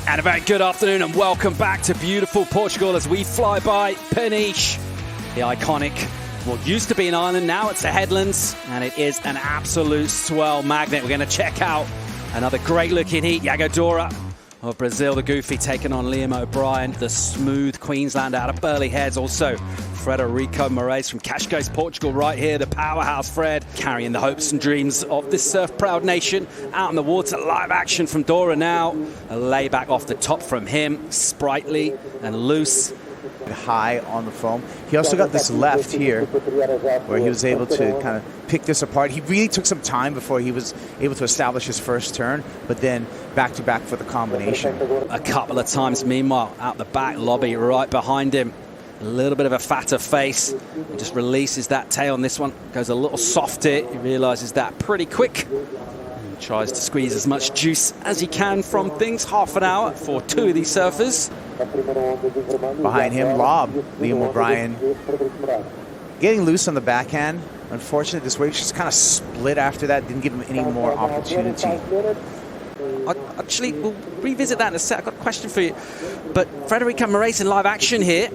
And a very good afternoon and welcome back to beautiful Portugal as we fly by Peniche, the iconic, what used to be an island, now it's the headlands, and it is an absolute swell magnet. We're going to check out another great looking heat. Yago Dora of Brazil, the goofy, taking on L.O'Brien, the smooth Queenslander out of Burley Heads. Also Frederico Morais from Cascais, Portugal, right here, the powerhouse Fred, carrying the hopes and dreams of this surf-proud nation. Out in the water, live action from Dora now. A layback off the top from him, sprightly and loose. High on the foam. He also got this left here where he was able to kind of pick this apart. He really took some time before he was able to establish his first turn, but then back-to-back for the combination. A couple of times, meanwhile, out the back, Lobby right behind him. A little bit of a fatter face. He just releases that tail on this one. Goes a little softer. He realizes that pretty quick. And tries to squeeze as much juice as he can from things. Half an hour for two of these surfers. Behind him, lob. L.O'Brien getting loose on the backhand. Unfortunate, this wave just kind of split after that. Didn't give him any more opportunity. Actually, we'll revisit that in a sec. I've got a question for you. But Frederico Morais in live action here,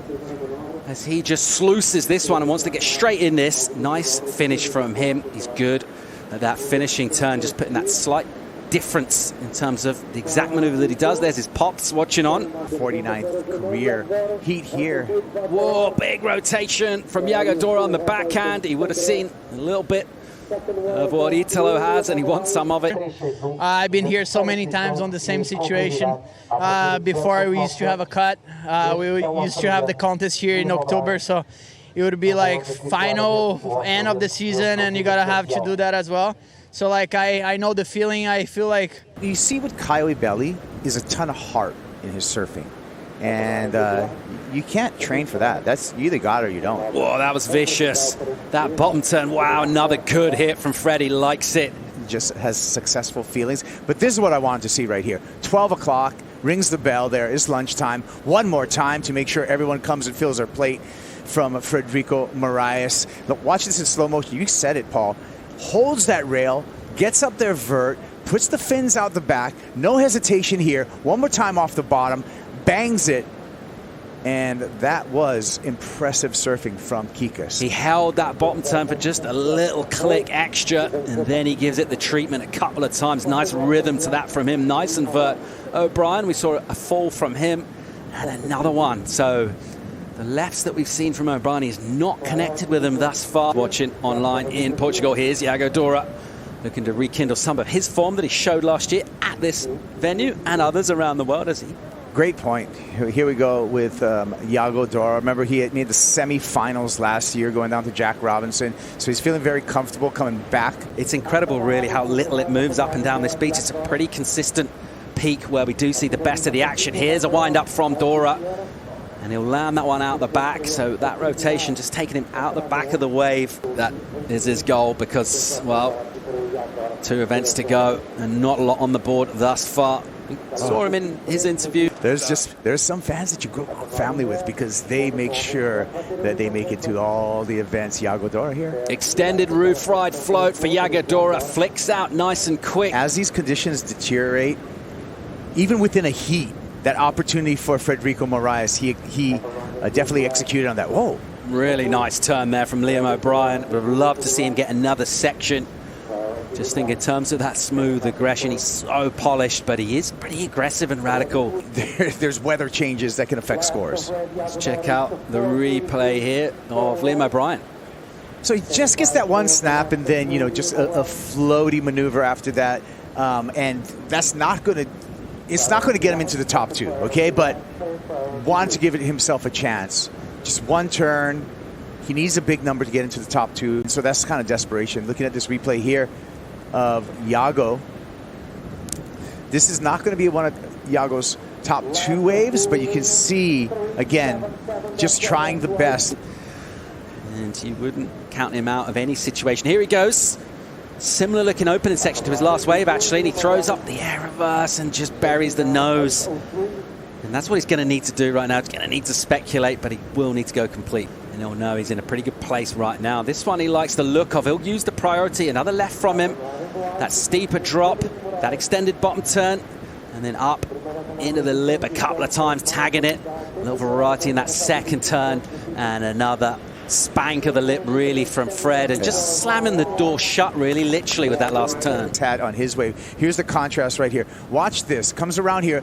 as he just sluices this one and wants to get straight in this. Nice finish from him. He's good at that finishing turn, just putting that slight difference in terms of the exact maneuver that he does. There's his pops watching on. 49th career heat here. Whoa, big rotation from Yago Dora on the backhand. He would have seen a little bit of what Italo has, and he wants some of it. I've been here so many times on the same situation. Before we used to have a cut. We used to have the contest here in October, so it would be like final end of the season, and you gotta have to do that as well. So like I know the feeling. I feel like you see with Coyote Belly is a ton of heart in his surfing, and you can't train for that. That's, you either got it or you don't. Whoa, that was vicious. That bottom turn, wow, another good hit from Freddie. Likes it. Just has successful feelings. But this is what I wanted to see right here. 12 o'clock, rings the bell there. It's lunchtime. One more time to make sure everyone comes and fills their plate from Frederico Morais. Look, watch this in slow motion. You said it, Paul. Holds that rail, gets up there vert, puts the fins out the back. No hesitation here. One more time off the bottom. Bangs it. And that was impressive surfing from Kikas. He held that bottom turn for just a little click extra, and then he gives it the treatment a couple of times. Nice rhythm to that from him. Nice and vert. O'Brien, we saw a fall from him, and another one. So the lefts that we've seen from O'Brien, he's not connected with them thus far. Watching online in Portugal, here's Yago Dora, looking to rekindle some of his form that he showed last year at this venue and others around the world as he... Great point. Here we go with Yago Dora. Remember, he had made the semifinals last year going down to Jack Robinson. So he's feeling very comfortable coming back. It's incredible, really, how little it moves up and down this beach. It's a pretty consistent peak where we do see the best of the action. Here's a wind-up from Dora. And he'll land that one out the back. So that rotation just taking him out the back of the wave. That is his goal because, well, 2 events to go and not a lot on the board thus far. Saw him in his interview. There's some fans that you grow up family with because they make sure that they make it to all the events. Yago Dora here. Extended roof ride float for Yago Dora. Flicks out nice and quick. As these conditions deteriorate, even within a heat, that opportunity for Frederico Morais, he definitely executed on that. Whoa. Really nice turn there from L.O'Brien. Would love to see him get another section. Just think in terms of that smooth aggression, he's so polished, but he is pretty aggressive and radical. There's weather changes that can affect scores. Let's check out the replay here of L.O'Brien. So he just gets that one snap and then, you know, just a floaty maneuver after that. And that's not going to, it's not going to get him into the top 2, okay? But wanted to give it himself a chance. Just one turn. He needs a big number to get into the top 2. So that's kind of desperation. Looking at this replay here of Yago. This is not going to be one of Yago's top 2 waves, but you can see, again, just trying the best. And you wouldn't count him out of any situation. Here he goes. Similar looking opening section to his last wave, actually. And he throws up the air reverse and just buries the nose. And that's what he's going to need to do right now. He's going to need to speculate, but he will need to go complete. And he'll know he's in a pretty good place right now. This one he likes the look of. He'll use the priority. Another left from him. That steeper drop, that extended bottom turn. and then up into the lip a couple of times, tagging it. A little variety in that second turn, and another spank of the lip really from Fred, and just slamming the door shut really literally with that last turn. Tad on his wave. Here's the contrast right here. Watch this. Comes around here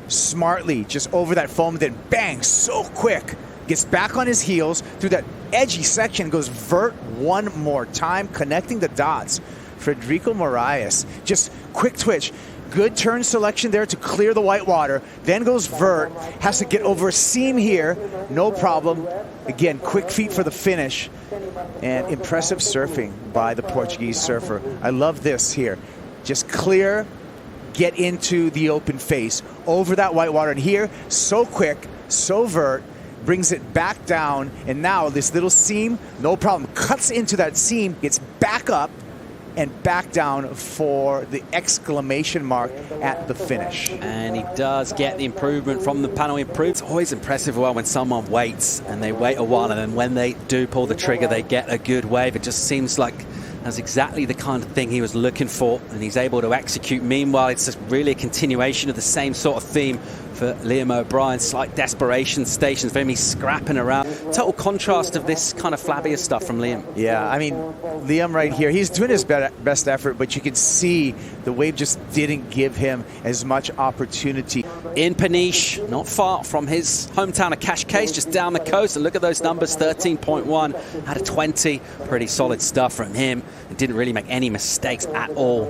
smartly, just over that foam, then bang, so quick. Gets back on his heels through that edgy section, goes vert one more time, connecting the dots. Frederico Morais, just quick twitch. Good turn selection there to clear the white water, then goes vert, has to get over a seam here, no problem. Again, quick feet for the finish, and impressive surfing by the Portuguese surfer. I love this here. Just clear, get into the open face, over that white water, and here, so quick, so vert, brings it back down, and now this little seam, no problem, cuts into that seam, gets back up, and back down for the exclamation mark at the finish. And he does get the improvement from the panel. It's always impressive when someone waits, and they wait a while, and then when they do pull the trigger, they get a good wave. It just seems like that's exactly the kind of thing he was looking for, and he's able to execute. Meanwhile, it's just really a continuation of the same sort of theme for Liam O'Brien. Slight desperation stations for him. He's scrapping around. Total contrast of this kind of flabbier stuff from Liam. Yeah, I mean, Liam right here, he's doing his best effort, but you can see the wave just didn't give him as much opportunity. In Peniche, not far from his hometown of Cascais, just down the coast. And look at those numbers, 13.1 out of 20. Pretty solid stuff from him. Didn't really make any mistakes at all.